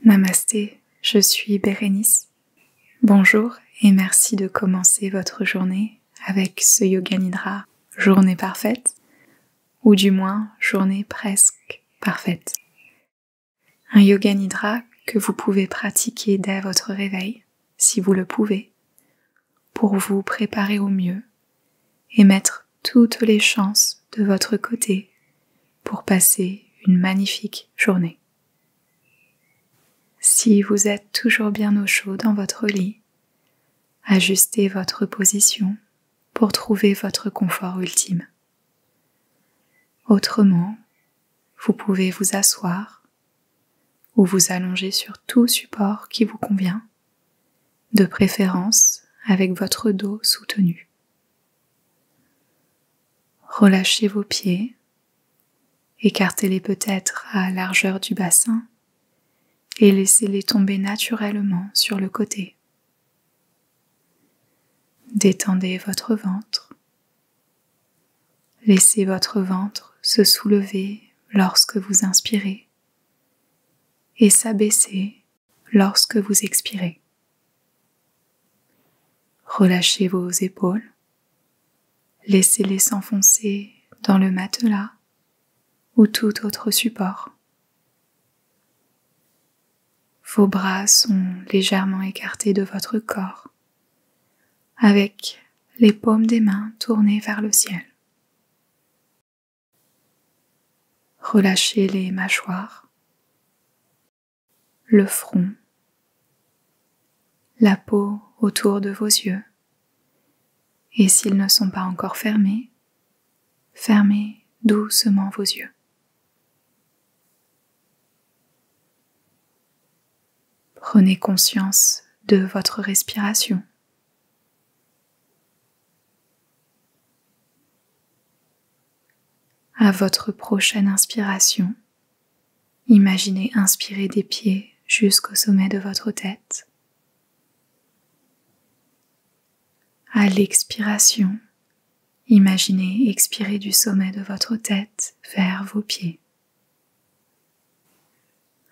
Namasté, je suis Bérénice. Bonjour et merci de commencer votre journée avec ce Yoga Nidra, journée parfaite, ou du moins journée presque parfaite. Un Yoga Nidra que vous pouvez pratiquer dès votre réveil, si vous le pouvez, pour vous préparer au mieux et mettre toutes les chances de votre côté pour passer une magnifique journée. Si vous êtes toujours bien au chaud dans votre lit, ajustez votre position pour trouver votre confort ultime. Autrement, vous pouvez vous asseoir ou vous allonger sur tout support qui vous convient, de préférence avec votre dos soutenu. Relâchez vos pieds, écartez-les peut-être à largeur du bassin et laissez-les tomber naturellement sur le côté. Détendez votre ventre. Laissez votre ventre se soulever lorsque vous inspirez et s'abaisser lorsque vous expirez. Relâchez vos épaules. Laissez-les s'enfoncer dans le matelas ou tout autre support. Vos bras sont légèrement écartés de votre corps, avec les paumes des mains tournées vers le ciel. Relâchez les mâchoires, le front, la peau autour de vos yeux, et s'ils ne sont pas encore fermés, fermez doucement vos yeux. Prenez conscience de votre respiration. À votre prochaine inspiration, imaginez inspirer des pieds jusqu'au sommet de votre tête. À l'expiration, imaginez expirer du sommet de votre tête vers vos pieds.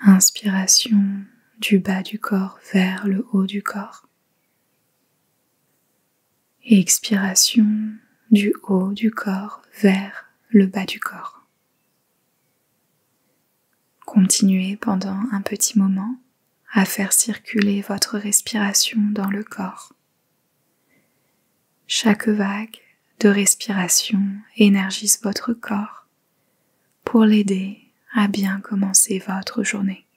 Inspiration du bas du corps vers le haut du corps. Expiration du haut du corps vers le bas du corps. Continuez pendant un petit moment à faire circuler votre respiration dans le corps. Chaque vague de respiration énergise votre corps pour l'aider à bien commencer votre journée.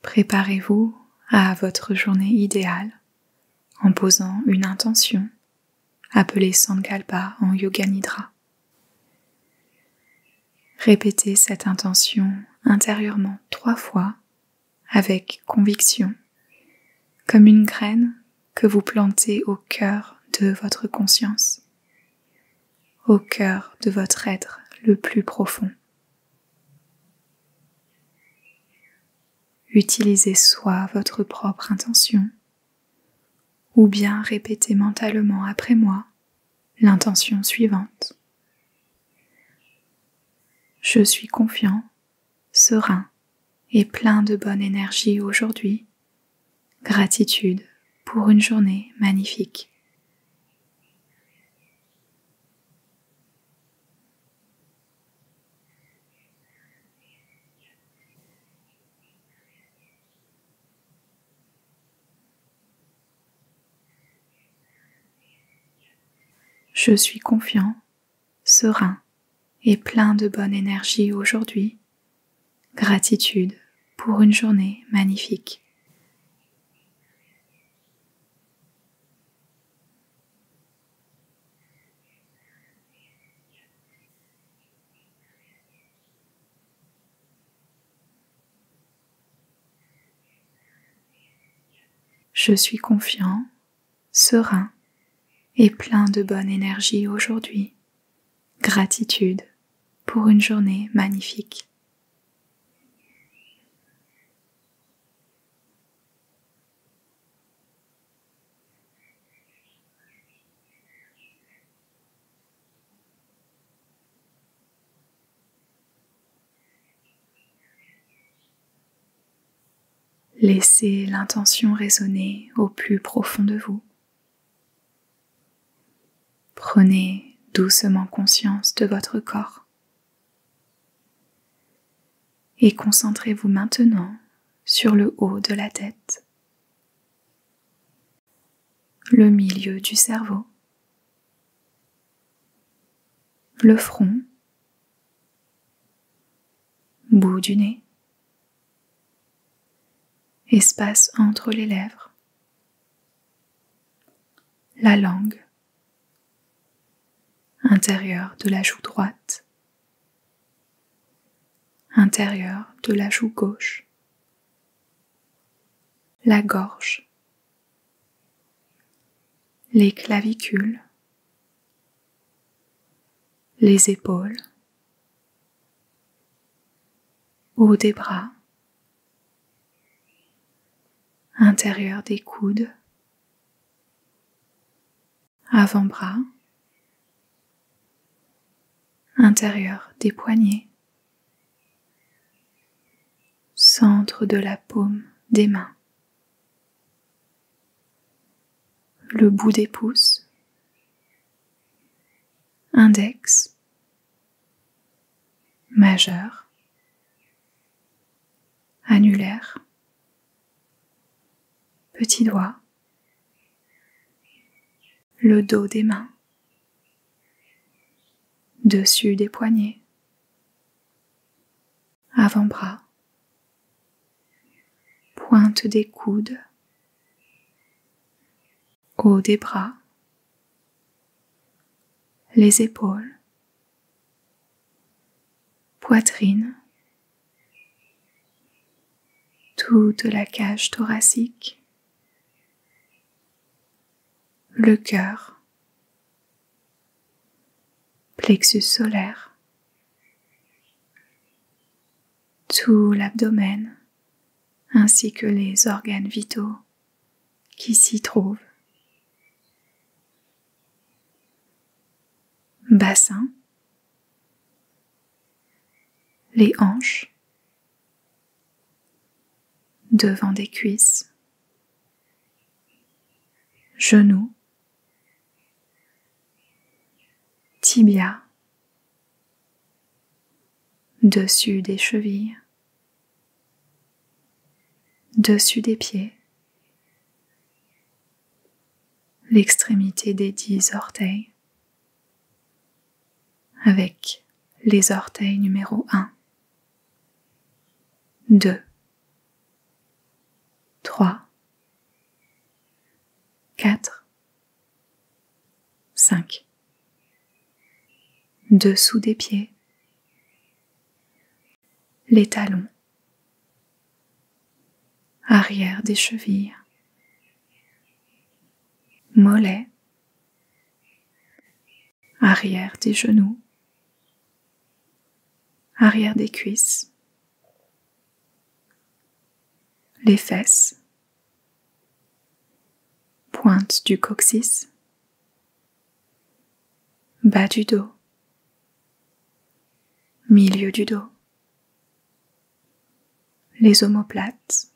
Préparez-vous à votre journée idéale en posant une intention, appelée Sankalpa en Yoga Nidra. Répétez cette intention intérieurement 3 fois avec conviction, comme une graine que vous plantez au cœur de votre conscience, au cœur de votre être le plus profond. Utilisez soit votre propre intention, ou bien répétez mentalement après moi l'intention suivante. Je suis confiant, serein et plein de bonne énergie aujourd'hui. Gratitude pour une journée magnifique. Je suis confiant, serein et plein de bonne énergie aujourd'hui. Gratitude pour une journée magnifique. Je suis confiant, serein et plein de bonne énergie aujourd'hui. Gratitude pour une journée magnifique. Laissez l'intention résonner au plus profond de vous. Prenez doucement conscience de votre corps et concentrez-vous maintenant sur le haut de la tête, le milieu du cerveau, le front, bout du nez, espace entre les lèvres, la langue, intérieur de la joue droite, intérieur de la joue gauche, la gorge, les clavicules, les épaules, haut des bras, intérieur des coudes, avant-bras, intérieur des poignets, centre de la paume des mains, le bout des pouces, index, majeur, annulaire, petit doigt, le dos des mains, dessus des poignets, avant-bras, pointe des coudes, haut des bras, les épaules, poitrine, toute la cage thoracique, le cœur, plexus solaire, tout l'abdomen ainsi que les organes vitaux qui s'y trouvent. Bassin, les hanches, devant des cuisses, genoux, tibia, dessus des chevilles, dessus des pieds, l'extrémité des 10 orteils, avec les orteils numéro 1, 2, 3, 4, 5. Dessous des pieds, les talons, arrière des chevilles, mollets, arrière des genoux, arrière des cuisses, les fesses, pointe du coccyx, bas du dos, milieu du dos, les omoplates,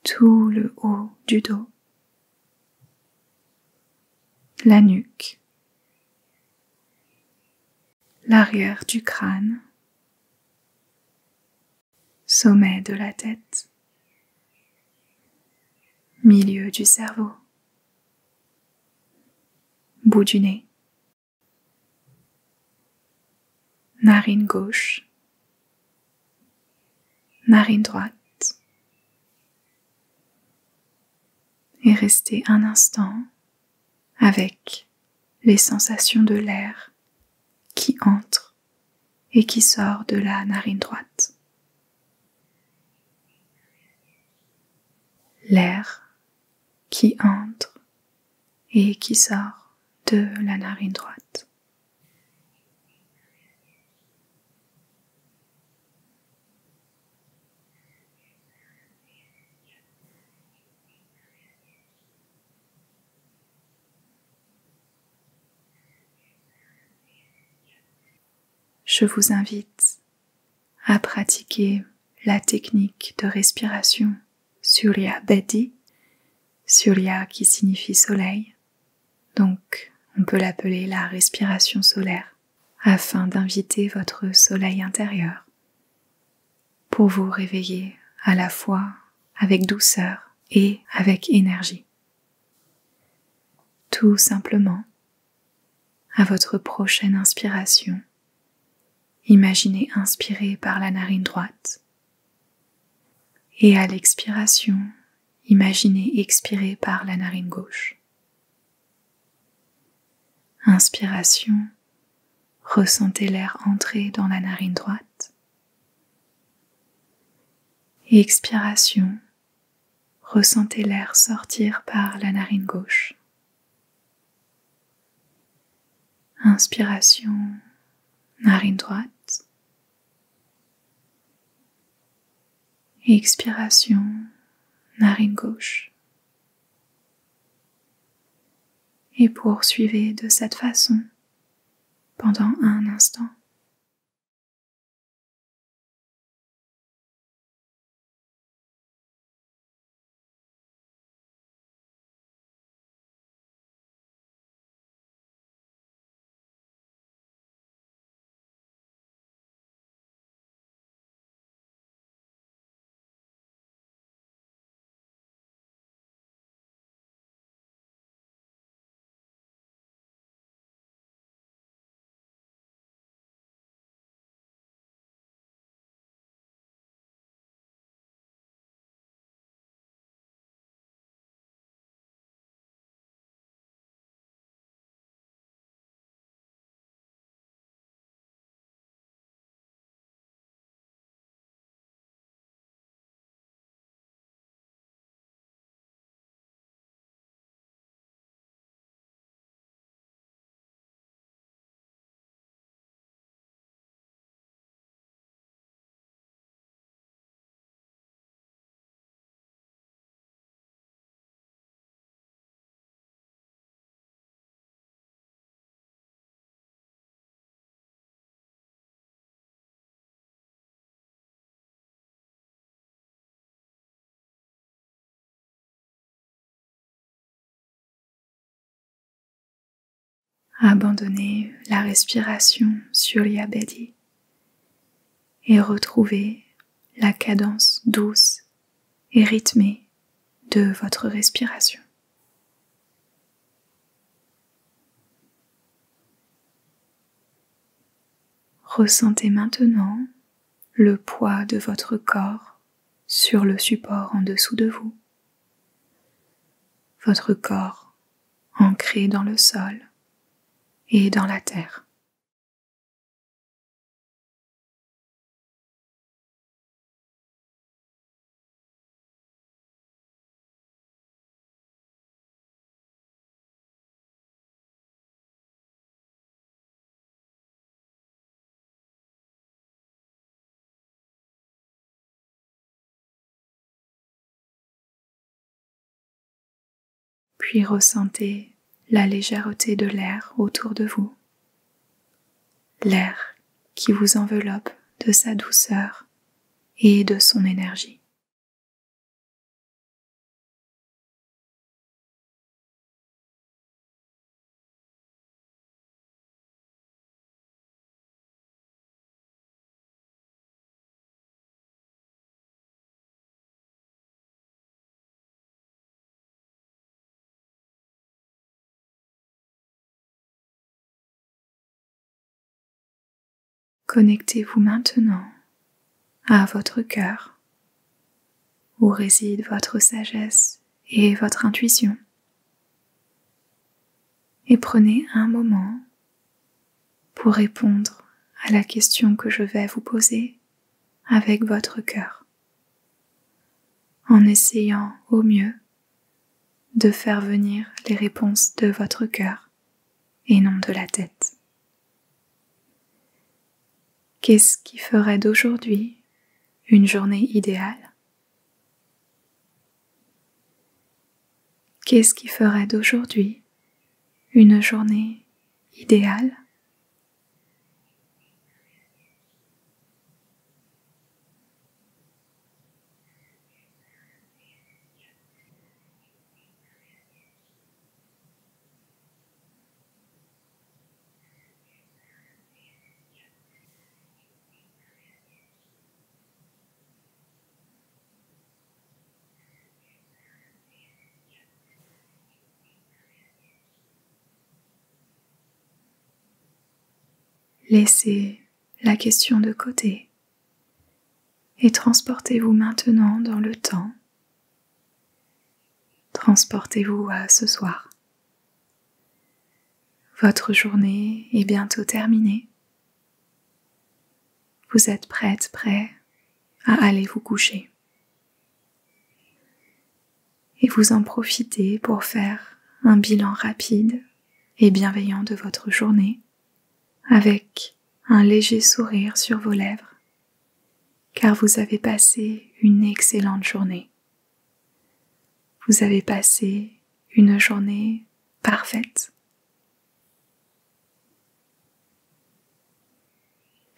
tout le haut du dos, la nuque, l'arrière du crâne, sommet de la tête, milieu du cerveau, bout du nez, narine gauche, narine droite, et restez un instant avec les sensations de l'air qui entre et qui sort de la narine droite. L'air qui entre et qui sort de la narine droite. Je vous invite à pratiquer la technique de respiration Surya Bedi, Surya qui signifie soleil, donc on peut l'appeler la respiration solaire, afin d'inviter votre soleil intérieur pour vous réveiller à la fois avec douceur et avec énergie. Tout simplement, à votre prochaine inspiration, imaginez inspirer par la narine droite et à l'expiration, imaginez expirer par la narine gauche. Inspiration, ressentez l'air entrer dans la narine droite. Expiration, ressentez l'air sortir par la narine gauche. Inspiration, narine droite. Expiration, narine gauche. Et poursuivez de cette façon pendant un instant. Abandonnez la respiration Surya Bedi et retrouvez la cadence douce et rythmée de votre respiration. Ressentez maintenant le poids de votre corps sur le support en dessous de vous. Votre corps ancré dans le sol et dans la terre. Puis ressentez la légèreté de l'air autour de vous, l'air qui vous enveloppe de sa douceur et de son énergie. Connectez-vous maintenant à votre cœur, où réside votre sagesse et votre intuition. Et prenez un moment pour répondre à la question que je vais vous poser avec votre cœur, en essayant au mieux de faire venir les réponses de votre cœur et non de la tête. Qu'est-ce qui ferait d'aujourd'hui une journée idéale? Qu'est-ce qui ferait d'aujourd'hui une journée idéale? Laissez la question de côté et transportez-vous maintenant dans le temps. Transportez-vous à ce soir. Votre journée est bientôt terminée. Vous êtes prêt à aller vous coucher. Et vous en profitez pour faire un bilan rapide et bienveillant de votre journée avec un léger sourire sur vos lèvres, car vous avez passé une excellente journée. Vous avez passé une journée parfaite.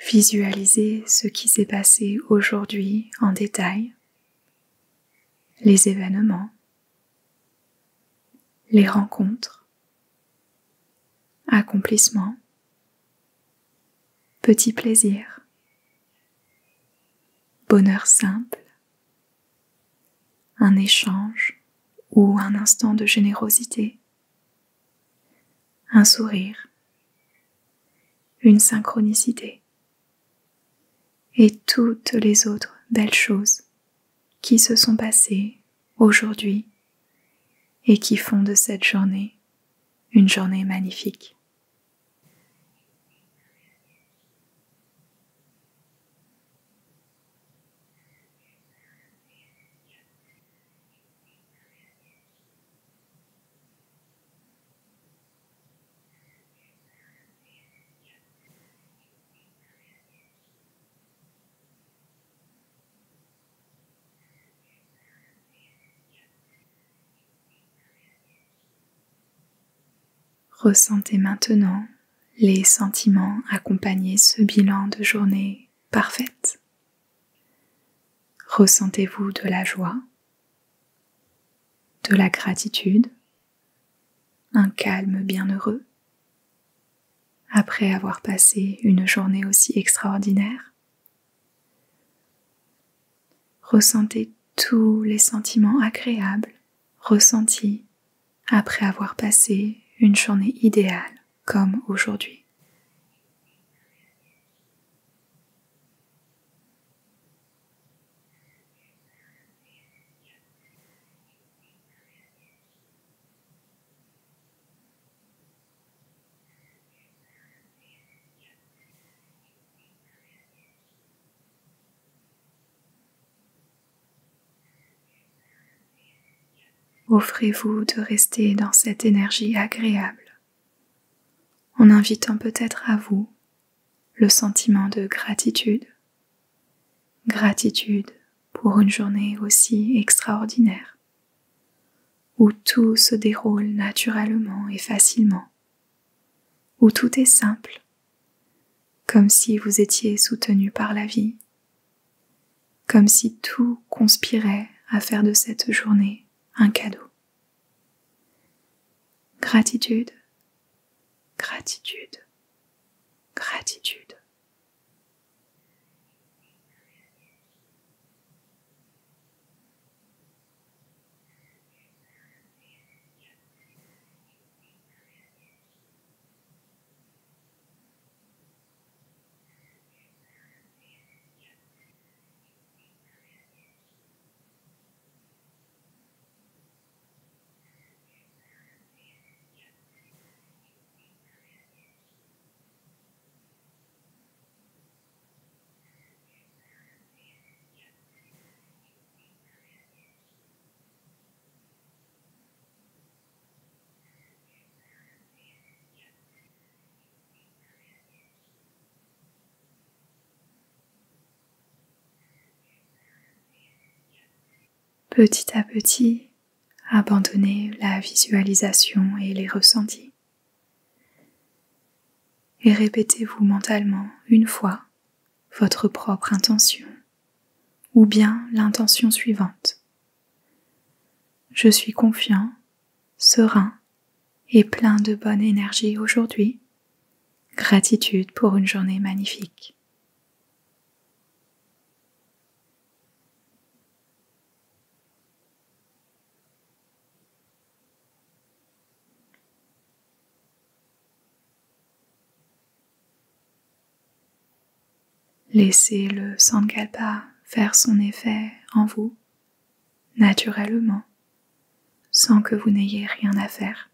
Visualisez ce qui s'est passé aujourd'hui en détail, les événements, les rencontres, accomplissements, petits plaisirs, bonheur simple, un échange ou un instant de générosité, un sourire, une synchronicité et toutes les autres belles choses qui se sont passées aujourd'hui et qui font de cette journée une journée magnifique. Ressentez maintenant les sentiments accompagnant ce bilan de journée parfaite. Ressentez-vous de la joie, de la gratitude, un calme bienheureux après avoir passé une journée aussi extraordinaire? Ressentez tous les sentiments agréables ressentis après avoir passé une journée idéale comme aujourd'hui. Offrez-vous de rester dans cette énergie agréable en invitant peut-être à vous le sentiment de gratitude. Gratitude pour une journée aussi extraordinaire où tout se déroule naturellement et facilement, où tout est simple, comme si vous étiez soutenu par la vie, comme si tout conspirait à faire de cette journée un cadeau. Gratitude, gratitude, gratitude. Petit à petit, abandonnez la visualisation et les ressentis. Et répétez-vous mentalement une fois votre propre intention ou bien l'intention suivante. Je suis confiant, serein et plein de bonne énergie aujourd'hui. Gratitude pour une journée magnifique. Laissez le Sankalpa faire son effet en vous, naturellement, sans que vous n'ayez rien à faire.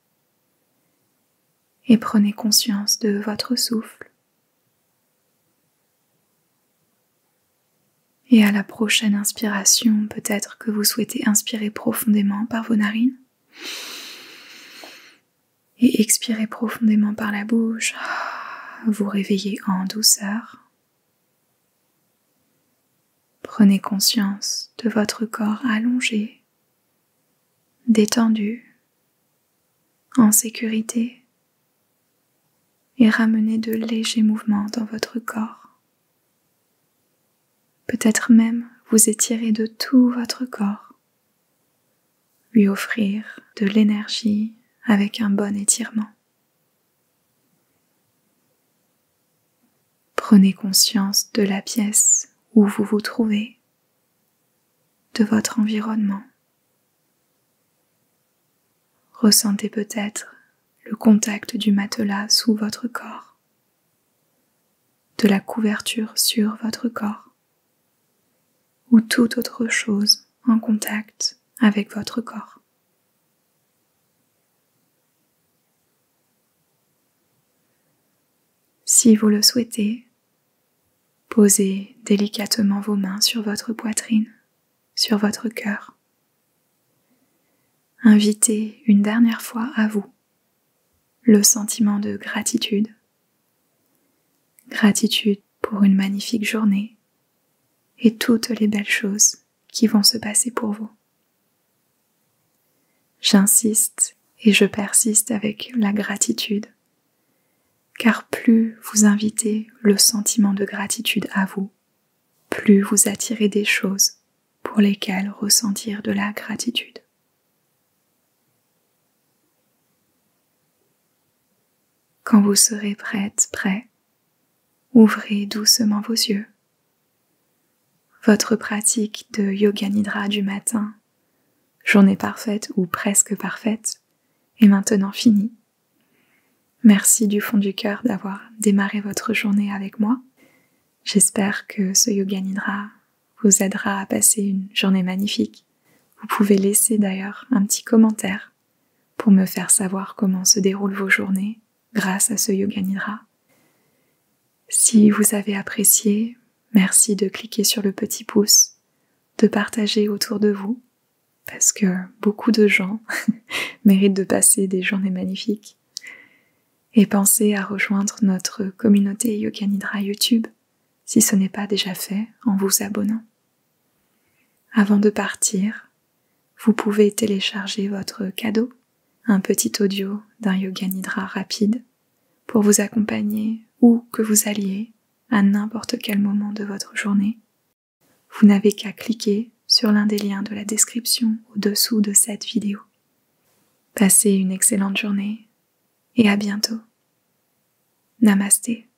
Et prenez conscience de votre souffle. Et à la prochaine inspiration, peut-être que vous souhaitez inspirer profondément par vos narines et expirer profondément par la bouche. Vous réveillez en douceur. Prenez conscience de votre corps allongé, détendu, en sécurité, et ramenez de légers mouvements dans votre corps. Peut-être même vous étirer de tout votre corps, lui offrir de l'énergie avec un bon étirement. Prenez conscience de la pièce où vous vous trouvez, de votre environnement. Ressentez peut-être le contact du matelas sous votre corps, de la couverture sur votre corps, ou toute autre chose en contact avec votre corps. Si vous le souhaitez, posez délicatement vos mains sur votre poitrine, sur votre cœur. Invitez une dernière fois à vous le sentiment de gratitude. Gratitude pour une magnifique journée et toutes les belles choses qui vont se passer pour vous. J'insiste et je persiste avec la gratitude, car plus vous invitez le sentiment de gratitude à vous, plus vous attirez des choses pour lesquelles ressentir de la gratitude. Quand vous serez prêt, ouvrez doucement vos yeux. Votre pratique de Yoga Nidra du matin, journée parfaite ou presque parfaite, est maintenant finie. Merci du fond du cœur d'avoir démarré votre journée avec moi. J'espère que ce Yoga Nidra vous aidera à passer une journée magnifique. Vous pouvez laisser d'ailleurs un petit commentaire pour me faire savoir comment se déroulent vos journées grâce à ce Yoga Nidra. Si vous avez apprécié, merci de cliquer sur le petit pouce, de partager autour de vous, parce que beaucoup de gens méritent de passer des journées magnifiques. Et pensez à rejoindre notre communauté Yoga Nidra YouTube, si ce n'est pas déjà fait, en vous abonnant. Avant de partir, vous pouvez télécharger votre cadeau, un petit audio d'un Yoga Nidra rapide, pour vous accompagner où que vous alliez, à n'importe quel moment de votre journée. Vous n'avez qu'à cliquer sur l'un des liens de la description au-dessous de cette vidéo. Passez une excellente journée et à bientôt. Namasté.